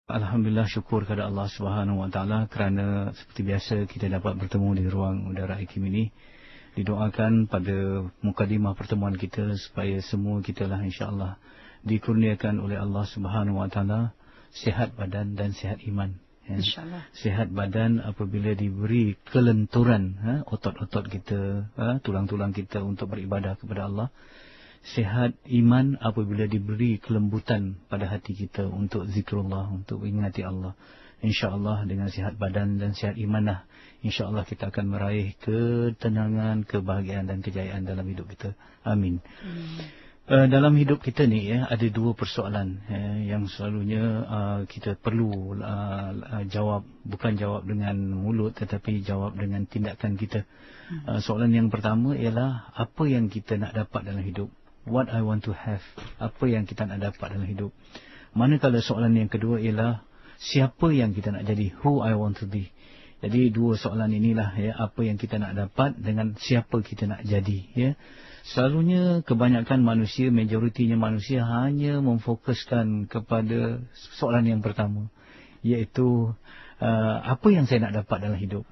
Alhamdulillah, syukur kepada Allah Subhanahu Wa Taala kerana seperti biasa kita dapat bertemu di ruang udara Hakim ini. Didoakan pada mukadimah pertemuan kita supaya semua kita lah insya-Allah dikurniakan oleh Allah Subhanahu Wa Taala sihat badan dan sihat iman. Ya. InsyaAllah. Sihat badan apabila diberi kelenturan otot-otot kita, tulang-tulang kita untuk beribadah kepada Allah. Sihat iman apabila diberi kelembutan pada hati kita untuk zikrullah, untuk ingati Allah. InsyaAllah dengan sihat badan dan sihat iman lah, InsyaAllah kita akan meraih ketenangan, kebahagiaan dan kejayaan dalam hidup kita. Amin. Dalam hidup kita ni ada dua persoalan yang selalunya kita perlu jawab, bukan jawab dengan mulut tetapi jawab dengan tindakan kita. Soalan yang pertama ialah apa yang kita nak dapat dalam hidup. What I want to have. Apa yang kita nak dapat dalam hidup. Manakala soalan yang kedua ialah siapa yang kita nak jadi. Who I want to be. Jadi dua soalan inilah apa yang kita nak dapat dengan siapa kita nak jadi. Selalunya kebanyakan manusia, majoritinya manusia hanya memfokuskan kepada soalan yang pertama, iaitu apa yang saya nak dapat dalam hidup.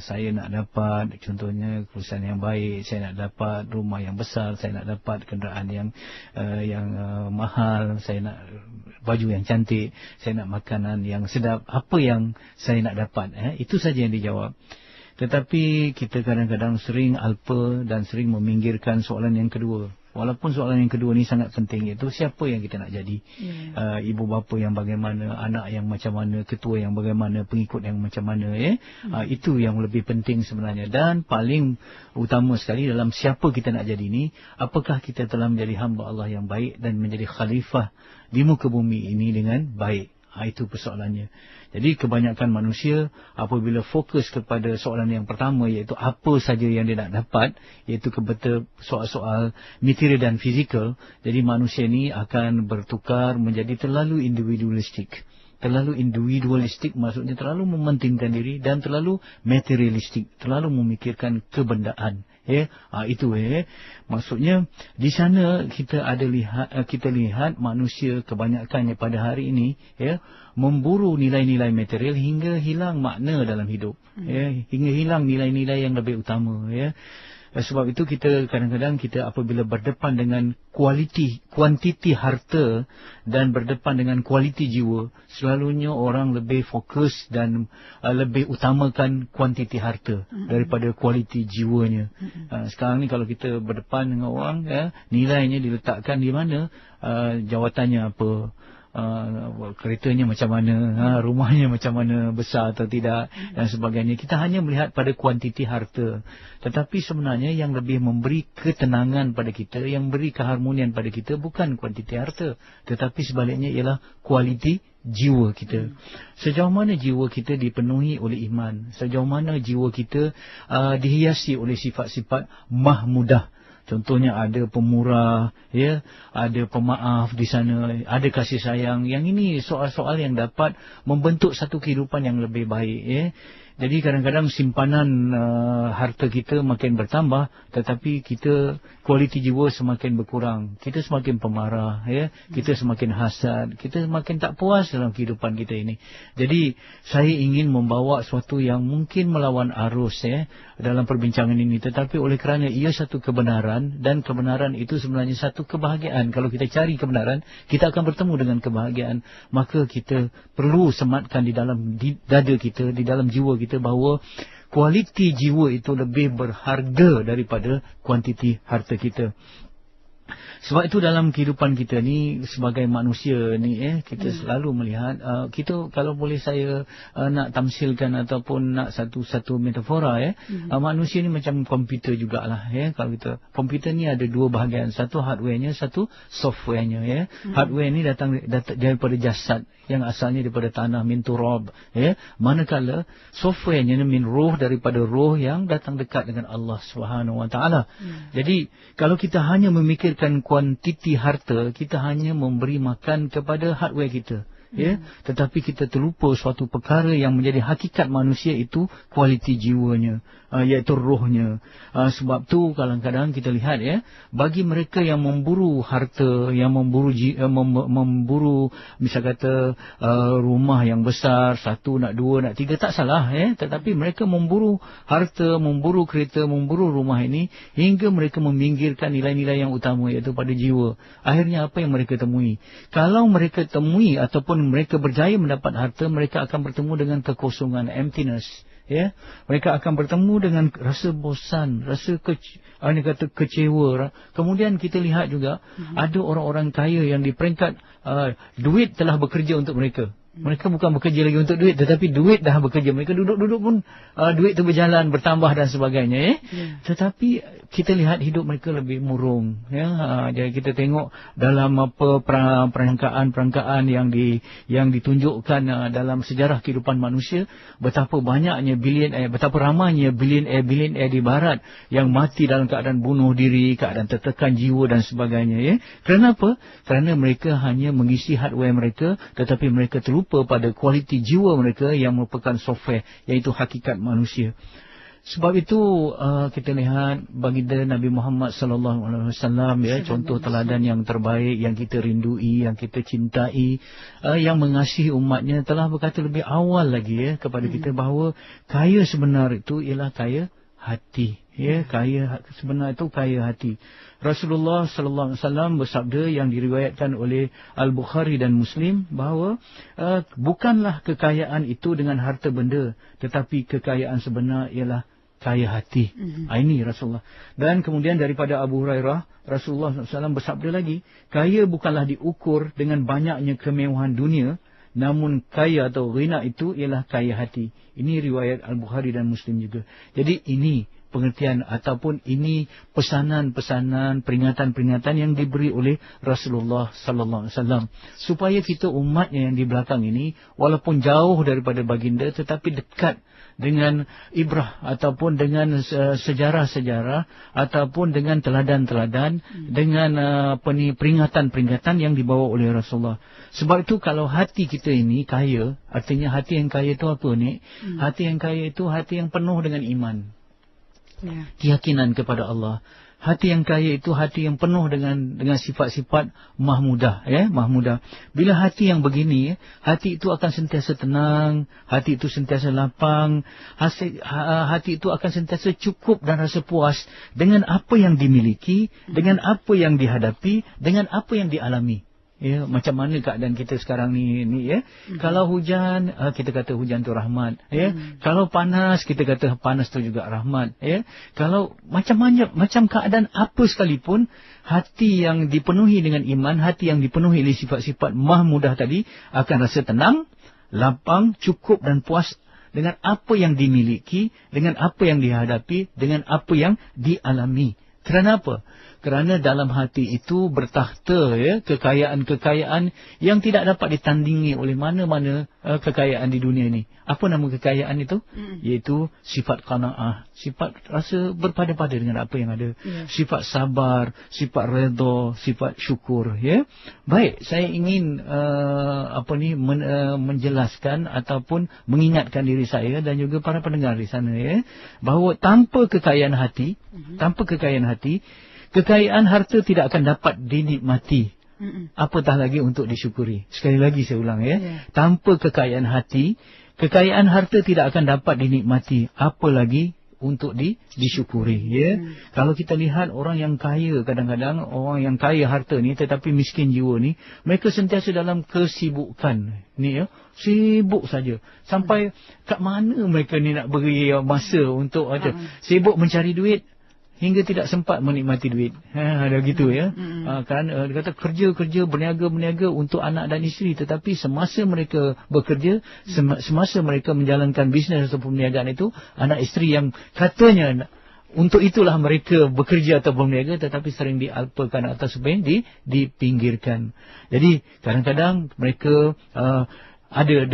Saya nak dapat contohnya kelulusan yang baik, saya nak dapat rumah yang besar, saya nak dapat kenderaan yang mahal, saya nak baju yang cantik, saya nak makanan yang sedap. Apa yang saya nak dapat, itu saja yang dijawab. Tetapi kita kadang-kadang sering alpa dan sering meminggirkan soalan yang kedua. Walaupun soalan yang kedua ni sangat penting, iaitu siapa yang kita nak jadi. Ibu bapa yang bagaimana, anak yang macam mana, ketua yang bagaimana, pengikut yang macam mana. Itu yang lebih penting sebenarnya. Dan paling utama sekali dalam siapa kita nak jadi ni, apakah kita telah menjadi hamba Allah yang baik dan menjadi khalifah di muka bumi ini dengan baik. Itu persoalannya. Jadi kebanyakan manusia apabila fokus kepada soalan yang pertama, iaitu apa saja yang dia nak dapat, iaitu kebetul soal-soal material dan fizikal, jadi manusia ni akan bertukar menjadi terlalu individualistik. Terlalu individualistik maksudnya terlalu mementingkan diri dan terlalu materialistik, terlalu memikirkan kebendaan. Itu maksudnya di sana kita lihat manusia kebanyakannya pada hari ini memburu nilai-nilai material hingga hilang makna dalam hidup. Hingga hilang nilai-nilai yang lebih utama. Sebab itu kita kadang-kadang apabila berdepan dengan kuantiti harta dan berdepan dengan kualiti jiwa, selalunya orang lebih fokus dan lebih utamakan kuantiti harta daripada kualiti jiwanya. Sekarang ni kalau kita berdepan dengan orang, nilainya diletakkan di mana, jawatannya apa, keretanya macam mana, rumahnya macam mana, besar atau tidak dan sebagainya. Kita hanya melihat pada kuantiti harta. Tetapi sebenarnya yang lebih memberi ketenangan pada kita, yang beri keharmonian pada kita bukan kuantiti harta, tetapi sebaliknya ialah kualiti jiwa kita. Sejauh mana jiwa kita dipenuhi oleh iman, sejauh mana jiwa kita dihiasi oleh sifat-sifat mahmudah. Contohnya ada pemurah, ada pemaaf di sana, ada kasih sayang. Yang ini soal-soal yang dapat membentuk satu kehidupan yang lebih baik. Jadi kadang-kadang simpanan harta kita makin bertambah, tetapi kita kualiti jiwa semakin berkurang. Kita semakin pemarah, kita semakin hasad, kita semakin tak puas dalam kehidupan kita ini. Jadi saya ingin membawa sesuatu yang mungkin melawan arus dalam perbincangan ini, tetapi oleh kerana ia satu kebenaran dan kebenaran itu sebenarnya satu kebahagiaan. Kalau kita cari kebenaran, kita akan bertemu dengan kebahagiaan. Maka kita perlu sematkan di dalam dada kita, di dalam jiwa kita, bahawa kualiti jiwa itu lebih berharga daripada kuantiti harta kita. Sebab itu dalam kehidupan kita ni sebagai manusia ni kita selalu melihat kita, kalau boleh saya nak tamsilkan ataupun nak satu metafora manusia ni macam komputer jugalah. Kalau kita komputer ni ada dua bahagian, satu hardwarenya, satu softwarenya. Hardware ni datang daripada jasad yang asalnya daripada tanah, min turab, manakala softwarenya min roh, daripada roh yang datang dekat dengan Allah Subhanahu Wa Taala. Jadi kalau kita hanya memikirkan kuantiti harta, kita hanya memberi makan kepada hardware kita. ya, tetapi kita terlupa suatu perkara yang menjadi hakikat manusia itu kualiti jiwanya, iaitu rohnya. Sebab tu kadang-kadang kita lihat ya, bagi mereka yang memburu harta, yang memburu misal kata rumah yang besar, 1 nak 2 nak 3, tak salah ya, tetapi mereka memburu harta, memburu kereta, memburu rumah ini hingga mereka meminggirkan nilai-nilai yang utama, iaitu pada jiwa. Akhirnya apa yang mereka temui? Kalau mereka temui ataupun mereka berjaya mendapat harta, mereka akan bertemu dengan kekosongan, emptiness. Ya, mereka akan bertemu dengan rasa bosan, rasa kecewa. Kemudian kita lihat juga ada orang-orang kaya yang di peringkat duit telah bekerja untuk mereka. Mereka bukan bekerja lagi untuk duit, tetapi duit dah bekerja. Mereka duduk-duduk pun duit tu berjalan, bertambah dan sebagainya. Tetapi kita lihat hidup mereka lebih murung. Jadi kita tengok dalam apa perangkaan yang ditunjukkan dalam sejarah kehidupan manusia, betapa banyaknya betapa ramainya bilioner di barat yang mati dalam keadaan bunuh diri, keadaan tertekan jiwa dan sebagainya. Kerana apa? Kerana mereka hanya mengisi hardware mereka, tetapi mereka terlupa pada kualiti jiwa mereka yang merupakan software, iaitu hakikat manusia. Sebab itu kita lihat baginda Nabi Muhammad sallallahu alaihi wasallam ya, contoh teladan yang terbaik yang kita rindui, yang kita cintai, yang mengasihi umatnya, telah berkata lebih awal lagi ya kepada kita bahawa kaya sebenar itu ialah kaya hati. Ya, kaya sebenar itu kaya hati. Rasulullah sallallahu alaihi wasallam bersabda yang diriwayatkan oleh Al-Bukhari dan Muslim bahawa bukanlah kekayaan itu dengan harta benda, tetapi kekayaan sebenar ialah kaya hati. Ini Rasulullah. Dan kemudian daripada Abu Hurairah, Rasulullah SAW bersabda lagi, kaya bukanlah diukur dengan banyaknya kemewahan dunia, namun kaya atau ghina itu ialah kaya hati. Ini riwayat Al-Bukhari dan Muslim juga. Jadi ini pengertian ataupun ini pesanan-pesanan, peringatan-peringatan yang diberi oleh Rasulullah sallallahu alaihi wasallam, supaya kita umatnya yang di belakang ini walaupun jauh daripada baginda tetapi dekat dengan ibrah ataupun dengan sejarah-sejarah ataupun dengan teladan-teladan, dengan peringatan-peringatan yang dibawa oleh Rasulullah. Sebab itu kalau hati kita ini kaya, artinya hati yang kaya itu apa ni? Hati yang kaya itu hati yang penuh dengan iman. Keyakinan kepada Allah. Hati yang kaya itu hati yang penuh dengan sifat-sifat mahmudah, ya, mahmudah. Bila hati yang begini, hati itu akan sentiasa tenang, hati itu sentiasa lapang, hati itu akan sentiasa cukup dan rasa puas dengan apa yang dimiliki, dengan apa yang dihadapi, dengan apa yang dialami. Ya, macam mana keadaan kita sekarang ni ya. Kalau hujan, kita kata hujan tu rahmat, ya. Kalau panas, kita kata panas tu juga rahmat, ya. Kalau macam keadaan apa sekalipun, hati yang dipenuhi dengan iman, hati yang dipenuhi oleh sifat-sifat mahmudah tadi akan rasa tenang, lapang, cukup dan puas dengan apa yang dimiliki, dengan apa yang dihadapi, dengan apa yang dialami. Kerana apa? Kerana dalam hati itu bertakhta ya kekayaan-kekayaan yang tidak dapat ditandingi oleh mana-mana kekayaan di dunia ini. Apa nama kekayaan itu? Iaitu sifat qanaah, sifat rasa berpada-pada dengan apa yang ada. Sifat sabar, sifat redha, sifat syukur, ya. Baik, saya ingin menjelaskan ataupun mengingatkan diri saya dan juga para pendengar di sana ya, bahawa tanpa kekayaan hati, kekayaan harta tidak akan dapat dinikmati. Apatah lagi untuk disyukuri. Sekali lagi saya ulang ya. Tanpa kekayaan hati, kekayaan harta tidak akan dapat dinikmati. Apalagi untuk disyukuri ya. Kalau kita lihat orang yang kaya, kadang-kadang orang yang kaya harta ni tetapi miskin jiwa ni, mereka sentiasa dalam kesibukan ni ya. Sibuk saja. Sampai kat mana mereka ni nak beri masa untuk sibuk mencari duit hingga tidak sempat menikmati duit. Ada gitu ya. Kerana dia kata kerja-kerja, berniaga-berniaga untuk anak dan isteri, tetapi semasa mereka bekerja, semasa mereka menjalankan bisnes ataupun perniagaan itu, anak isteri yang katanya untuk itulah mereka bekerja atau berniaga, tetapi sering dialpakan atau sebenarnya dipinggirkan. Jadi kadang-kadang mereka ada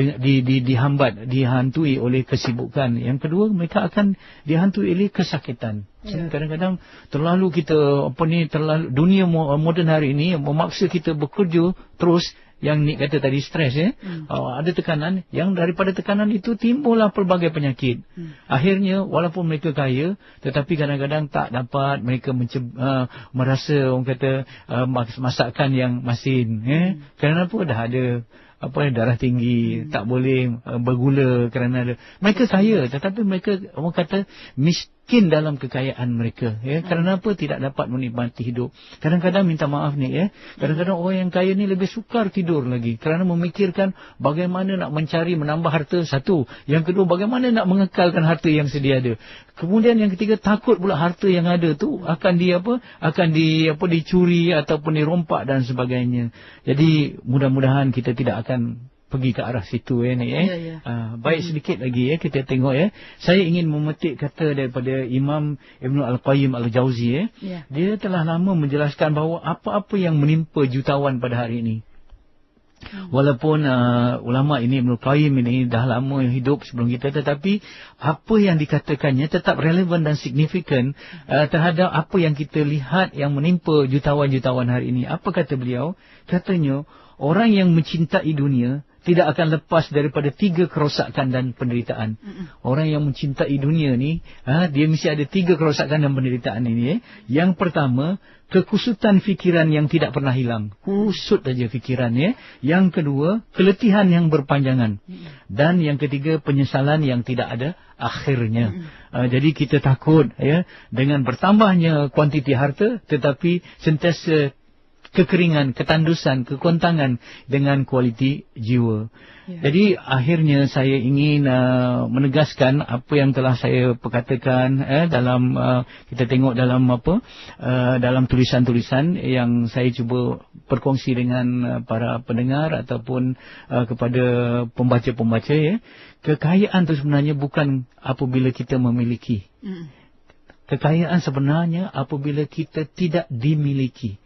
dihambat, dihantui oleh kesibukan. Yang kedua, mereka akan dihantui oleh kesakitan. Kadang-kadang terlalu dunia moden hari ini memaksa kita bekerja terus yang Nik kata tadi, stres ya. Ada tekanan, yang daripada tekanan itu timbullah pelbagai penyakit. Akhirnya walaupun mereka kaya, tetapi kadang-kadang tak dapat mereka merasa orang kata masakan yang masin ya. Kenapa? Dah ada darah tinggi, tak boleh bergula kerana ada. Mereka kaya, tetapi mereka orang kata miskin dalam kekayaan mereka ya. Kerana apa? Tidak dapat menikmati hidup. Kadang-kadang minta maaf ni ya, kadang-kadang orang yang kaya ni lebih sukar tidur lagi kerana memikirkan bagaimana nak mencari menambah harta, satu. Yang kedua, bagaimana nak mengekalkan harta yang sedia ada. Kemudian yang ketiga, takut pula harta yang ada tu akan dicuri ataupun dirompak dan sebagainya. Jadi mudah-mudahan kita tidak akan pergi ke arah situ ni baik sedikit lagi kita tengok saya ingin memetik kata daripada Imam Ibn Al-Qayyim Al-Jauzi dia telah lama menjelaskan bahawa apa-apa yang menimpa jutawan pada hari ini, walaupun ulama ini Ibn Qayyim ini dah lama hidup sebelum kita, tetapi apa yang dikatakannya tetap relevan dan signifikan terhadap apa yang kita lihat yang menimpa jutawan-jutawan hari ini. Apa kata beliau? Katanya, orang yang mencintai dunia tidak akan lepas daripada 3 kerosakan dan penderitaan. Orang yang mencintai dunia ni, dia mesti ada 3 kerosakan dan penderitaan ini. Yang pertama, kekusutan fikiran yang tidak pernah hilang. Kusut saja fikiran ya. Yang kedua, keletihan yang berpanjangan. Dan yang ketiga, penyesalan yang tidak ada akhirnya. Jadi kita takut ya dengan bertambahnya kuantiti harta, tetapi sentiasa kekeringan, ketandusan, kekontangan dengan kualiti jiwa. Jadi akhirnya saya ingin menegaskan apa yang telah saya perkatakan dalam kita tengok dalam dalam tulisan-tulisan yang saya cuba berkongsi dengan para pendengar ataupun kepada pembaca-pembaca ya. Kekayaan itu sebenarnya bukan apabila kita memiliki. Kekayaan sebenarnya apabila kita tidak dimiliki.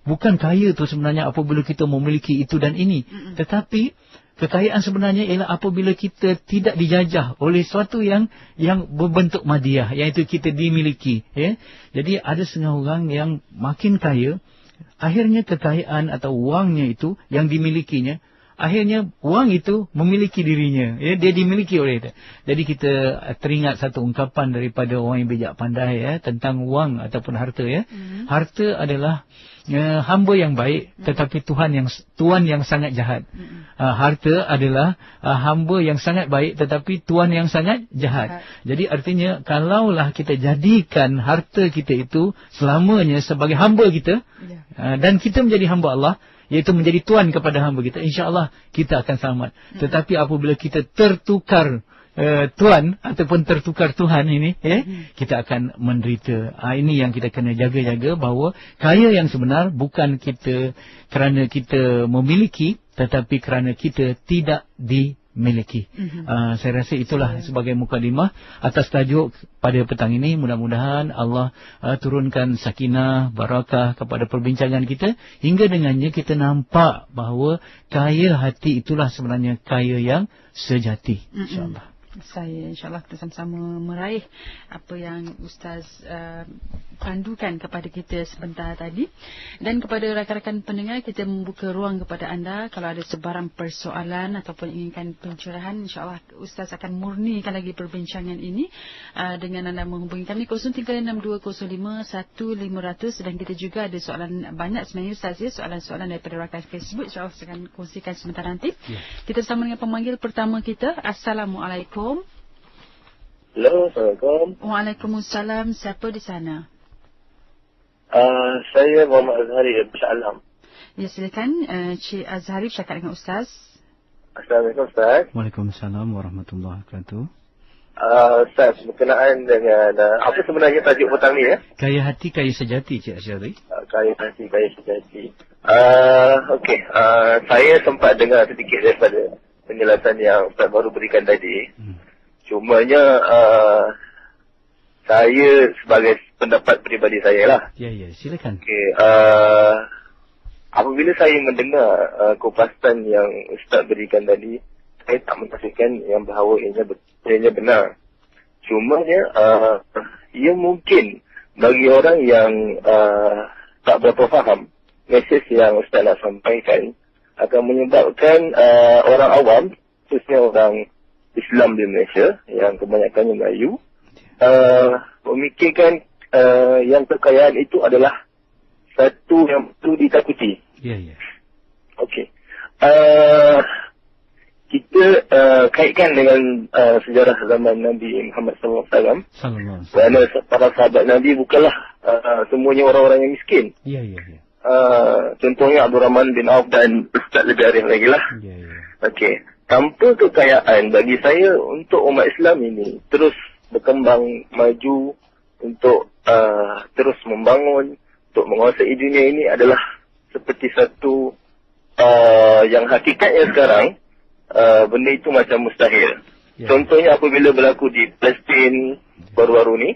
Bukan kaya tu sebenarnya apabila kita memiliki itu dan ini, tetapi kekayaan sebenarnya ialah apabila kita tidak dijajah oleh sesuatu yang berbentuk madiyah, iaitu kita dimiliki ya. Jadi ada setengah orang yang makin kaya, akhirnya kekayaan atau wangnya itu yang dimilikinya, akhirnya wang itu memiliki dirinya ya, dia dimiliki oleh dia. Jadi kita teringat satu ungkapan daripada orang yang bijak pandai ya, tentang wang ataupun harta ya. Harta adalah hamba yang baik, tetapi tuan yang sangat jahat. Harta adalah hamba yang sangat baik, tetapi tuan yang sangat jahat. Jadi artinya kalaulah kita jadikan harta kita itu selamanya sebagai hamba kita, dan kita menjadi hamba Allah, iaitu menjadi tuan kepada hamba kita, insya-Allah kita akan selamat. Tetapi apabila kita tertukar tuan ataupun tertukar Tuhan ini kita akan menderita. Ini yang kita kena jaga-jaga, bahawa kaya yang sebenar bukan kita kerana kita memiliki, tetapi kerana kita tidak dimiliki. Saya rasa itulah sebagai mukadimah atas tajuk pada petang ini. Mudah-mudahan Allah turunkan sakinah, barakah kepada perbincangan kita, hingga dengannya kita nampak bahawa kaya hati itulah sebenarnya kaya yang sejati, insya-Allah. Saya insya-Allah kita sama-sama meraih apa yang Ustaz pandukan kepada kita sebentar tadi. Dan kepada rakan-rakan pendengar, kita membuka ruang kepada anda kalau ada sebarang persoalan ataupun inginkan pencerahan, insya-Allah Ustaz akan murnikan lagi perbincangan ini dengan anda menghubungi kami 0362051500. Dan kita juga ada soalan banyak sebenarnya Ustaz ya, soalan-soalan daripada rakan Facebook, insya-Allah saya akan kongsikan sebentar nanti. Kita bersama dengan pemanggil pertama kita. Assalamualaikum. Halo, Assalamualaikum. Waalaikumsalam. Siapa di sana? Saya Muhammad Azhari dari Alam. Ya, silakan Cik Azhari bercakap dengan Ustaz. Assalamualaikum Ustaz. Waalaikumsalam warahmatullahi wabarakatuh. Ustaz, berkenaan dengan apa sebenarnya tajuk petang ni ya? Kaya hati, kaya sejati, Cik Azhari. Kaya hati, kaya sejati. Okey, saya sempat dengar sedikit daripada penjelasan yang Ustaz baru berikan tadi. Cumanya saya sebagai pendapat peribadi saya lah. Ya, silakan. Okey, apabila saya mendengar kupasan yang Ustaz berikan tadi, saya tak menafikan yang bahawa ianya benar. Cumanya ia mungkin bagi orang yang tak berapa faham mesej yang Ustaz nak sampaikan akan menyebabkan orang awam, khususnya orang Islam di Malaysia yang kebanyakannya Melayu, memikirkan yang kekayaan itu adalah satu yang perlu ditakuti. Ya, ya. Okey. Kita kaitkan dengan sejarah zaman Nabi Muhammad SAW. Kerana para sahabat Nabi bukanlah semuanya orang-orang yang miskin. Ya, ya, ya. Contohnya Abdul Rahman bin Auf dan Ustaz lebih arif lagi lah. Ya, ya. Okey. Tanpa kekayaan, bagi saya untuk umat Islam ini terus berkembang maju, untuk terus membangun, untuk menguasai dunia ini adalah seperti satu yang hakikatnya sekarang benda itu macam mustahil. Yeah. Contohnya apabila berlaku di Palestin baru-baru ni,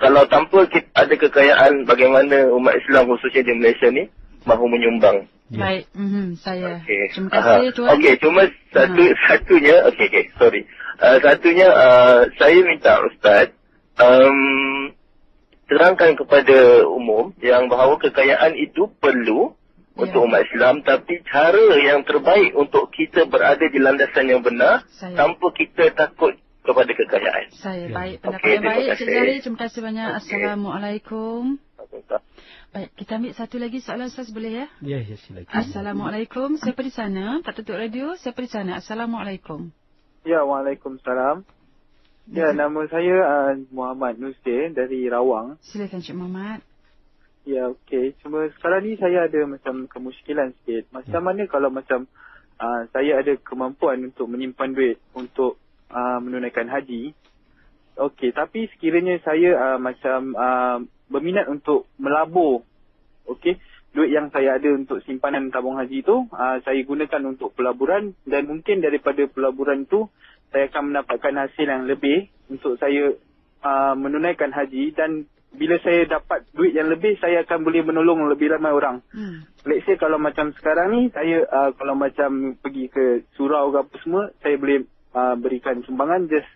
kalau tanpa kita ada kekayaan, bagaimana umat Islam khususnya di Malaysia ni mahu menyumbang. Yeah. Baik, saya. Okay. Terima kasih Tuan. Okey, cuma satunya, sorry. Satunya saya minta Ustaz terangkan kepada umum yang bahawa kekayaan itu perlu untuk umat Islam, tapi cara yang terbaik untuk kita berada di landasan yang benar tanpa kita takut kepada kekayaan. Baik, pendapat yang baik Cik Zahri. Terima kasih banyak. Assalamualaikum. Baik, kita ambil satu lagi soalan Ustaz, boleh ya? Ya, silakan. Assalamualaikum. Siapa di sana? Tak tutup radio. Siapa di sana? Assalamualaikum. Ya, Waalaikumsalam. Ya, nama saya Muhammad Nusdir dari Rawang. Silakan Cik Muhammad. Ya, okey. Cuma sekarang ni saya ada macam kemusykilan sikit. Macam mana kalau macam saya ada kemampuan untuk menyimpan duit untuk menunaikan haji. Okey, tapi sekiranya saya macam berminat untuk melabur, okey, duit yang saya ada untuk simpanan tabung haji itu, saya gunakan untuk pelaburan, dan mungkin daripada pelaburan itu saya akan mendapatkan hasil yang lebih untuk saya menunaikan haji, dan bila saya dapat duit yang lebih, saya akan boleh menolong lebih ramai orang. Let's say kalau macam sekarang ni, saya kalau macam pergi ke surau ke apa semua, saya boleh berikan sumbangan just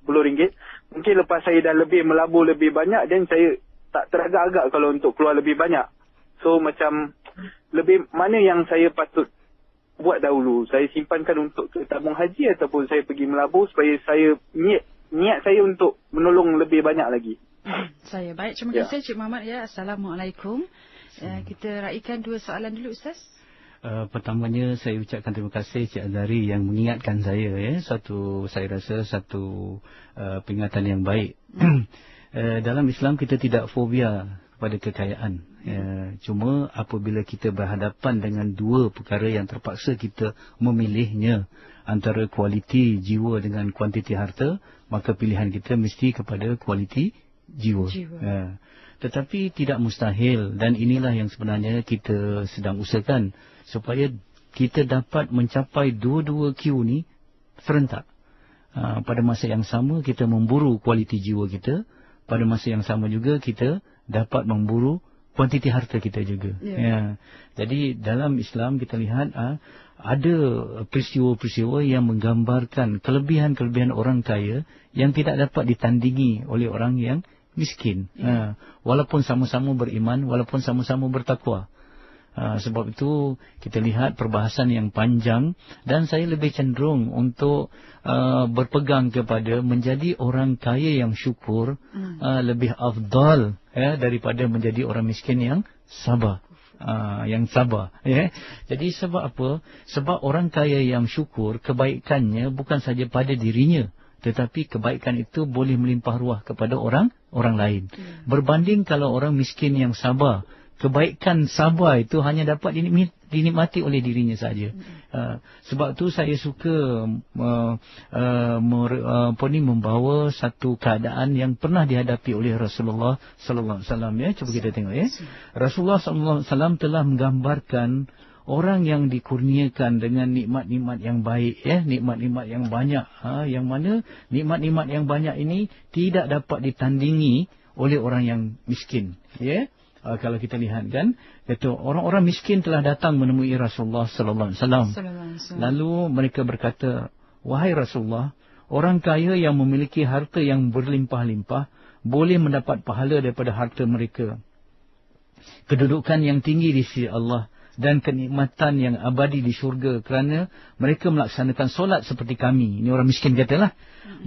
RM10. Mungkin lepas saya dah lebih melabur lebih banyak, dan saya tak teragak-agak kalau untuk keluar lebih banyak. So macam lebih mana yang saya patut buat dahulu? Saya simpankan untuk ke tabung haji ataupun saya pergi melabur supaya saya niat saya untuk menolong lebih banyak lagi. Saya baik, terima kasih Cik Muhammad ya. Assalamualaikum. Kita raikan dua soalan dulu Ustaz. Pertamanya saya ucapkan terima kasih Cik Azhari yang mengingatkan saya ya. Saya rasa satu peringatan yang baik. Dalam Islam kita tidak fobia kepada kekayaan. Cuma apabila kita berhadapan dengan dua perkara yang terpaksa kita memilihnya, antara kualiti jiwa dengan kuantiti harta, maka pilihan kita mesti kepada kualiti jiwa. Tetapi tidak mustahil, dan inilah yang sebenarnya kita sedang usahakan supaya kita dapat mencapai dua-dua Q ni serentak. Pada masa yang sama kita memburu kualiti jiwa kita, pada masa yang sama juga kita dapat memburu kuantiti harta kita juga. Jadi dalam Islam kita lihat ada peristiwa-peristiwa yang menggambarkan kelebihan-kelebihan orang kaya yang tidak dapat ditandingi oleh orang yang miskin. Walaupun sama-sama beriman, walaupun sama-sama bertakwa. Sebab itu kita lihat perbahasan yang panjang, dan saya lebih cenderung untuk berpegang kepada menjadi orang kaya yang syukur lebih afdal daripada menjadi orang miskin yang sabar. Jadi sebab apa? Sebab orang kaya yang syukur, kebaikannya bukan saja pada dirinya, tetapi kebaikan itu boleh melimpah ruah kepada orang lain. Berbanding kalau orang miskin yang sabar, kebaikan sabar itu hanya dapat dinikmati oleh dirinya saja. Sebab tu saya suka membawa satu keadaan yang pernah dihadapi oleh Rasulullah sallallahu alaihi wasallam ya. Cuba kita tengok ya. Rasulullah sallallahu alaihi wasallam telah menggambarkan orang yang dikurniakan dengan nikmat-nikmat yang baik ya, nikmat-nikmat yang banyak, yang mana nikmat-nikmat yang banyak ini tidak dapat ditandingi oleh orang yang miskin ya. Kalau kita lihat kan, itu orang-orang miskin telah datang menemui Rasulullah sallallahu alaihi wasallam. Lalu mereka berkata, "Wahai Rasulullah, orang kaya yang memiliki harta yang berlimpah-limpah boleh mendapat pahala daripada harta mereka. kedudukan yang tinggi di sisi Allah dan kenikmatan yang abadi di syurga kerana mereka melaksanakan solat seperti kami. Ini orang miskin katalah.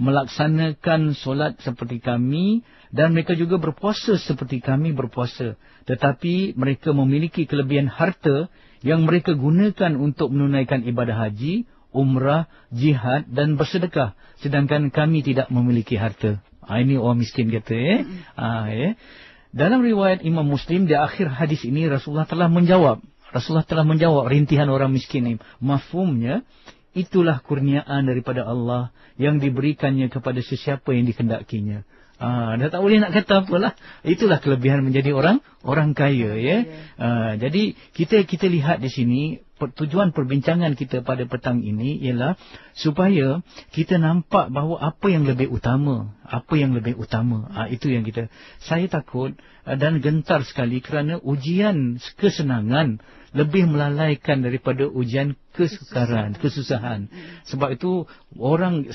Melaksanakan solat seperti kami dan mereka juga berpuasa seperti kami berpuasa. Tetapi mereka memiliki kelebihan harta yang mereka gunakan untuk menunaikan ibadah haji, umrah, jihad dan bersedekah. Sedangkan kami tidak memiliki harta. Ini orang miskin kata. Dalam riwayat Imam Muslim di akhir hadis ini Rasulullah telah menjawab rintihan orang miskin ini. Mafhumnya, itulah kurniaan daripada Allah yang diberikannya kepada sesiapa yang dikehendakinya. Dah tak boleh nak kata apalah. Itulah kelebihan menjadi orang kaya, ya. Jadi kita lihat di sini tujuan perbincangan kita pada petang ini ialah supaya kita nampak bahawa apa yang lebih utama. Itu yang saya takut dan gentar sekali kerana ujian kesenangan lebih melalaikan daripada ujian kesusahan. Sebab itu orang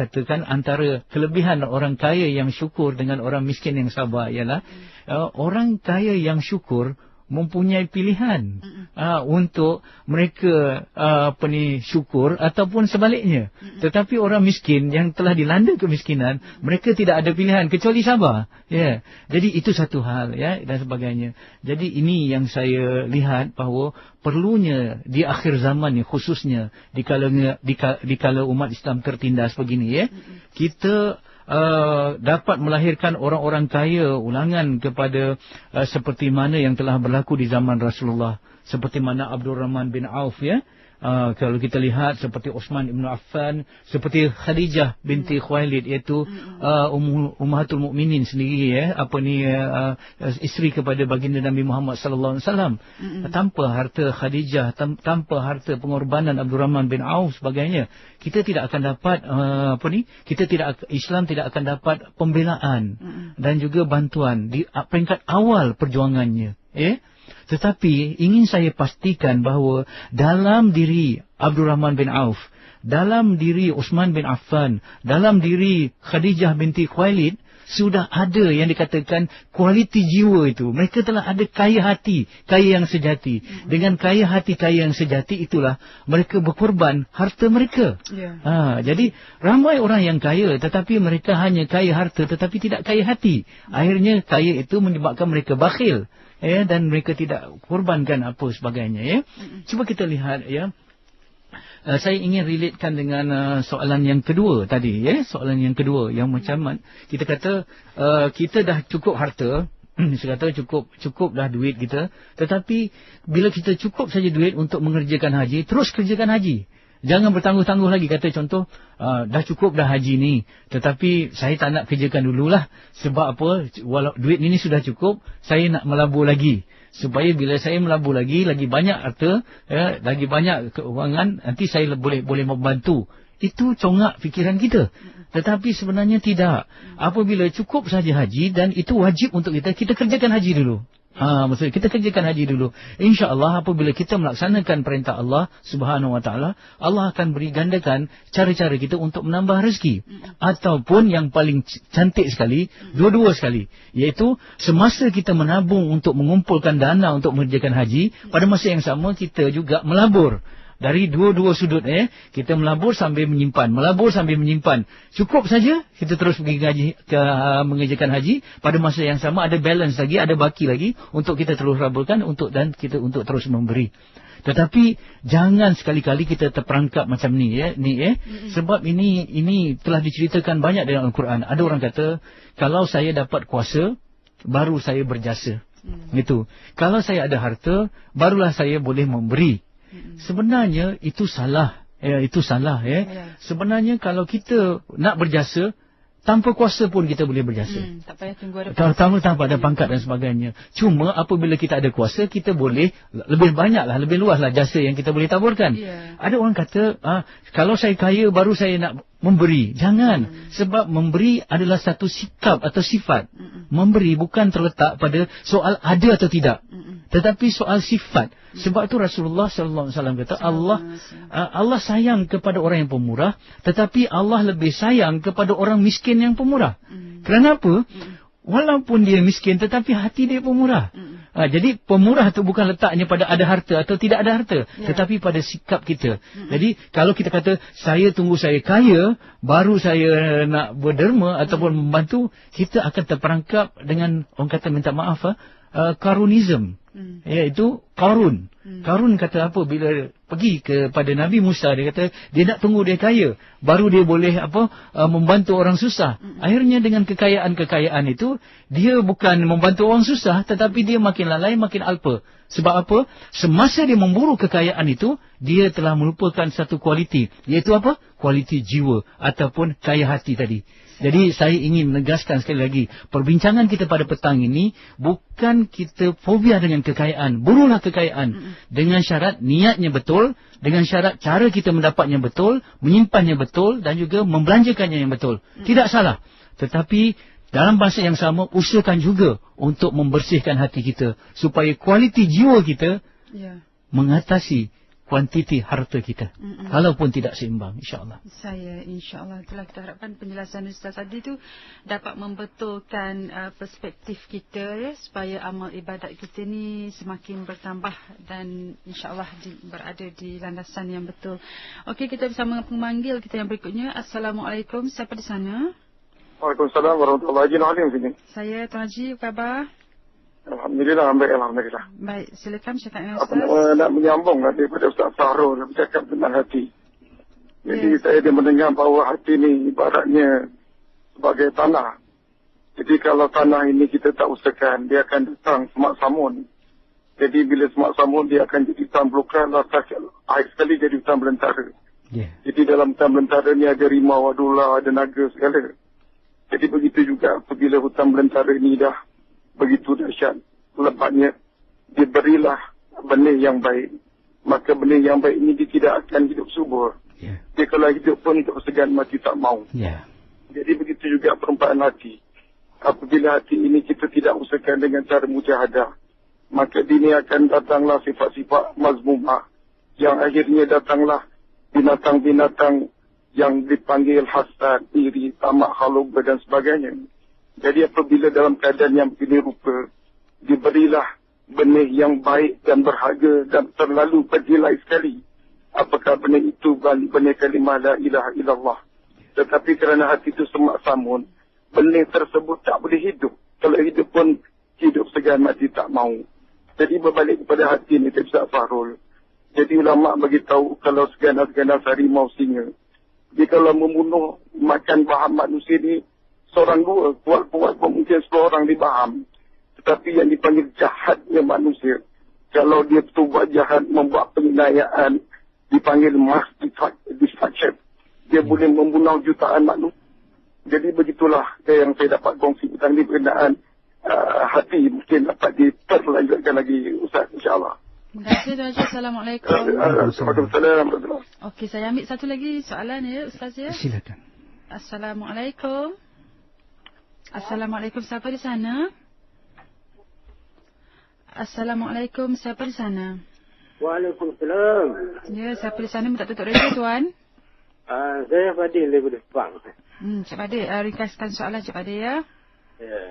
katakan antara kelebihan orang kaya yang syukur dengan orang miskin yang sabar ialah orang kaya yang syukur mempunyai pilihan untuk mereka syukur ataupun sebaliknya. Tetapi orang miskin yang telah dilanda kemiskinan, mereka tidak ada pilihan kecuali sabar. Ya. Jadi itu satu hal, ya, dan sebagainya. Jadi ini yang saya lihat bahawa perlunya di akhir zaman ni, khususnya di kala umat Islam tertindas begini, ya, kita dapat melahirkan orang-orang kaya ulangan kepada seperti mana yang telah berlaku di zaman Rasulullah, seperti mana Abdul Rahman bin Auf, ya. Kalau kita lihat seperti Uthman ibn Affan, seperti Khadijah binti Khuwailid, iaitu Ummahatul Mukminin sendiri, ya, isteri kepada baginda Nabi Muhammad sallallahu alaihi wasallam. Tanpa harta Khadijah, tanpa harta pengorbanan Abdul Rahman bin Auf sebagainya, kita tidak akan dapat Islam tidak akan dapat pembelaan dan juga bantuan di peringkat awal perjuangannya, ya. Tetapi ingin saya pastikan bahawa dalam diri Abdul Rahman bin Auf, dalam diri Uthman bin Affan, dalam diri Khadijah binti Khuwailid, sudah ada yang dikatakan kualiti jiwa itu. Mereka telah ada kaya hati, kaya yang sejati. Dengan kaya hati, kaya yang sejati itulah mereka berkorban harta mereka. Jadi ramai orang yang kaya tetapi mereka hanya kaya harta tetapi tidak kaya hati. Akhirnya kaya itu menyebabkan mereka bakhil, ya, dan mereka tidak korbankan apa sebagainya, ya. Cuba kita lihat, ya. Saya ingin relatekan dengan soalan yang kedua tadi, ya. Soalan yang kedua yang macam kita kata kita dah cukup harta, saya kata cukup dah duit kita, tetapi bila kita cukup saja duit untuk mengerjakan haji, terus kerjakan haji. Jangan bertangguh-tangguh lagi. Kata contoh, dah cukup dah haji ni, tetapi saya tak nak kerjakan dululah. Sebab apa? Walau duit ini sudah cukup, saya nak melabur lagi. Supaya bila saya melabur lagi banyak harta, ya, lagi banyak keuangan, nanti saya boleh membantu. Itu congak fikiran kita. Tetapi sebenarnya tidak. Apabila cukup saja haji dan itu wajib untuk kita kerjakan haji dulu. Maksudnya kita kerjakan haji dulu. InsyaAllah apabila kita melaksanakan perintah Allah Subhanahu Wa Taala, Allah akan beri gandakan cara-cara kita untuk menambah rezeki. Ataupun yang paling cantik sekali, dua-dua sekali, iaitu semasa kita menabung untuk mengumpulkan dana untuk mengerjakan haji, pada masa yang sama kita juga melabur. Dari dua-dua sudut, kita melabur sambil menyimpan, cukup saja kita terus pergi mengerjakan haji. Pada masa yang sama ada balance lagi, ada baki lagi untuk kita terus laburkan dan kita untuk terus memberi. Tetapi jangan sekali-kali kita terperangkap macam ni, ya. Sebab ini telah diceritakan banyak dalam Al-Quran. Ada orang kata, kalau saya dapat kuasa, baru saya berjasa. Gitu. Kalau saya ada harta, barulah saya boleh memberi. Sebenarnya itu salah. Sebenarnya kalau kita nak berjasa, tanpa kuasa pun kita boleh berjasa. Tak payah tunggu ada tanpa ada pangkat dan sebagainya. Cuma apabila kita ada kuasa, kita boleh lebih banyaklah, lebih luaslah jasa yang kita boleh taburkan. Ada orang kata, kalau saya kaya baru saya nak memberi. Jangan. Sebab memberi adalah satu sikap atau sifat. Memberi bukan terletak pada soal ada atau tidak, tetapi soal sifat. Sebab itu Rasulullah sallallahu alaihi wasallam kata, Allah sayang kepada orang yang pemurah, tetapi Allah lebih sayang kepada orang miskin yang pemurah. Kenapa? Walaupun dia miskin tetapi hati dia pemurah. Jadi pemurah itu bukan letaknya pada ada harta atau tidak ada harta, tetapi pada sikap kita. Jadi kalau kita kata saya tunggu saya kaya baru saya nak berderma ataupun membantu, kita akan terperangkap dengan orang kata minta maaf karunism. Iaitu Qarun. Qarun kata apa bila pergi kepada Nabi Musa, dia kata dia nak tunggu dia kaya baru dia boleh membantu orang susah. Akhirnya dengan kekayaan itu dia bukan membantu orang susah, tetapi dia makin lalai, makin alpa. Sebab apa? Semasa dia memburu kekayaan itu, dia telah melupakan satu kualiti, iaitu apa? Kualiti jiwa ataupun kaya hati tadi. Jadi saya ingin menegaskan sekali lagi, perbincangan kita pada petang ini bukan kita fobia dengan kekayaan. Burulah kekayaan dengan syarat niatnya betul, dengan syarat cara kita mendapatnya betul, menyimpannya betul dan juga membelanjakannya yang betul. Tidak salah. Tetapi dalam masa yang sama usahakan juga untuk membersihkan hati kita supaya kualiti jiwa kita mengatasi kuantiti harta kita. Walaupun tidak seimbang, insya-Allah. InsyaAllah itulah kita harapkan penjelasan Ustaz tadi tu dapat membetulkan perspektif kita supaya amal ibadat kita ni semakin bertambah dan insya-Allah berada di landasan yang betul. Okey, kita bersama pemanggil kita yang berikutnya. Assalamualaikum, siapa di sana? Waalaikumsalam warahmatullahi wabarakatuh. Saya Tuan Haji, apa khabar? Alhamdulillah, baik, Alhamdulillah. Baik, silakan cakap dengan Ustaz. Ustaz. Nak menyambung daripada Ustaz Fahrul yang bercakap tentang hati. Jadi saya dia mendengar bahawa hati ni ibaratnya sebagai tanah. Jadi kalau tanah ini kita tak usahakan, dia akan datang semak samun. Jadi bila semak samun, dia akan jadi hutan belukar, akhir sekali jadi hutan belantara. Jadi dalam hutan belantara ni ada rimau, ada ular, ada naga segala. Jadi begitu juga apabila hutan belantara ini dah begitu dahsyat lebatnya, diberilah benih yang baik. Maka benih yang baik ini dia tidak akan hidup subur. Dia kalau hidup pun segan mati tak mau. Jadi begitu juga perumpamaan hati. Apabila hati ini kita tidak usahakan dengan cara mujahadah, maka dini akan datanglah sifat-sifat mazmumah, yang akhirnya datanglah binatang-binatang yang dipanggil hasad, iri, tamak, halubah dan sebagainya. Jadi apabila dalam keadaan yang begini rupa, diberilah benih yang baik dan berharga dan terlalu bernilai sekali. Apakah benih itu benih kalimah la ilaha illallah. Tetapi kerana hati itu semak samun, benih tersebut tak boleh hidup. Kalau hidup pun hidup segan mati tak mau. Jadi berbalik kepada hati ni, Ustaz Fahrul. Jadi ulama bagi tahu kalau seganas-ganas harimau singa, dia kalau membunuh makan bahan manusia ni, seorang dua, kuat-kuat pun mungkin 10 orang dibaham. Tetapi yang dipanggil jahatnya manusia, kalau dia betul buat jahat, membuat penginayaan, dipanggil mass destruction. Dia boleh membunuh jutaan manusia. Jadi begitulah yang saya dapat kongsi tentang ini berkenaan hati. Mungkin dapat diperlanjutkan lagi, Ustaz, insyaAllah. Terima kasih, Tuan Haji. Assalamualaikum. Waalaikumsalam. Okey, saya ambil satu lagi soalan ya, Ustaz ya. Silakan. Assalamualaikum. Assalamualaikum, siapa di sana? Assalamualaikum, siapa di sana? Waalaikumsalam. Ya, siapa di sana minta tutup radio, Tuan? Saya Fadil daripada Sepang. Cik Fadil, ringkaskan soalan Cik Fadil ya. Ya.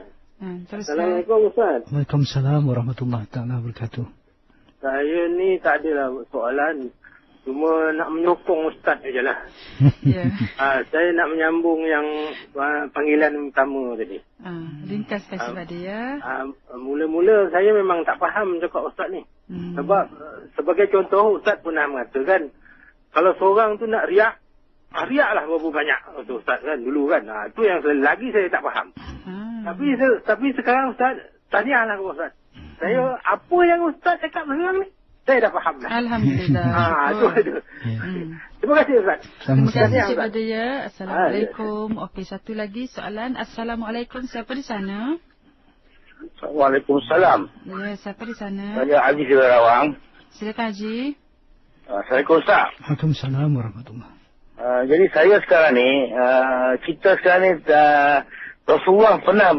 Terus. Assalamualaikum, Ustaz. Waalaikumsalam warahmatullahi wabarakatuh. Saya ni tak adalah soalan. Cuma nak menyokong Ustaz je lah. Ya. Saya nak menyambung yang panggilan utama tadi. Ringkaskan Cik Fadil ya. Mula-mula saya memang tak faham cakap Ustaz ni. Sebab sebagai contoh, Ustaz pernah mengatakan, kalau seorang tu nak riak, riaklah berapa banyak tu Ustaz kan dulu kan. Itu yang lagi saya tak faham. Tapi sekarang Ustaz, tanyalah Ustaz. Saya apa yang Ustaz cakap sekarang ni, saya dah faham dah. Alhamdulillah. Itu. Terima kasih Ustaz. Terima kasih Cik Fadil ya. Assalamualaikum. Okey, satu lagi soalan. Assalamualaikum, siapa di sana? Waalaikumsalam. Ya, siapa di sana? Saya Haji Silarawang. Silakan Haji. Assalamualaikum Ustaz. Waalaikumsalam warahmatullahi. Jadi saya sekarang ni, kita sekarang ni, Rasulullah pernah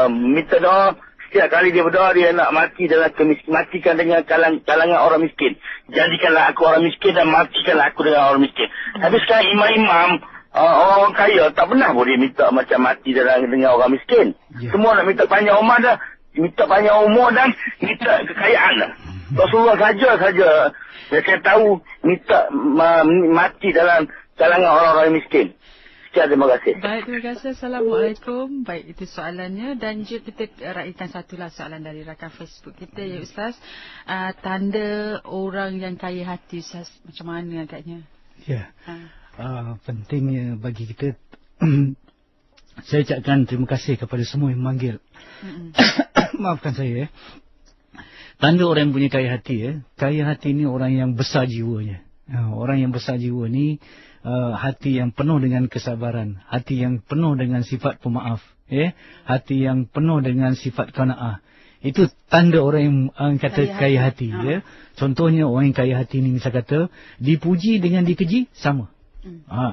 minta doa. Setiap kali dia berdoa, dia nak mati dalam matikan dengan kalangan orang miskin. Jadikanlah aku orang miskin dan matikanlah aku dengan orang miskin. Tapi sekarang imam-imam, orang kaya tak pernah boleh minta macam mati dengan orang miskin. Semua nak minta panjang umur dah. minta banyak umur dan minta kekayaan lah. Rasulullah saja yang saya tahu minta mati dalam kalangan orang-orang miskin. Sekian, terima kasih. Baik, terima kasih. Assalamualaikum. Baik, itu soalannya. Dan juga kita raihkan satulah soalan dari rakan Facebook kita, ya Ustaz. Tanda orang yang kaya hati, Ustaz, macam mana agaknya? Ya, pentingnya bagi kita. Saya ucapkan terima kasih kepada semua yang memanggil. Maafkan saya. Tanda orang yang punya kaya hati. Kaya hati ni orang yang besar jiwanya. Orang yang besar jiwa ni hati yang penuh dengan kesabaran, hati yang penuh dengan sifat pemaaf, hati yang penuh dengan sifat qanaah. Itu tanda orang yang kata kaya hati. Contohnya orang yang kaya hati ni misal kata dipuji dengan dikeji sama.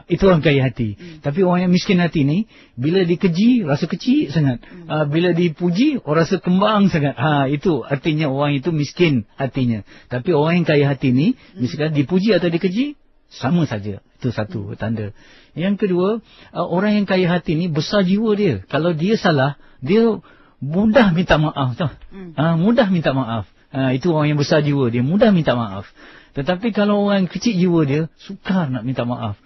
Itu orang kaya hati. Tapi orang yang miskin hati ni, bila dikeji rasa kecil sangat, bila dipuji orang rasa kembang sangat. Itu artinya orang itu miskin hatinya. Tapi orang yang kaya hati ni, misalkan dipuji atau dikeji sama saja. Itu satu tanda. Yang kedua, orang yang kaya hati ni besar jiwa dia. Kalau dia salah, dia mudah minta maaf. Mudah minta maaf. Itu orang yang besar jiwa, dia mudah minta maaf. Tetapi kalau orang kecil jiwa dia, sukar nak minta maaf.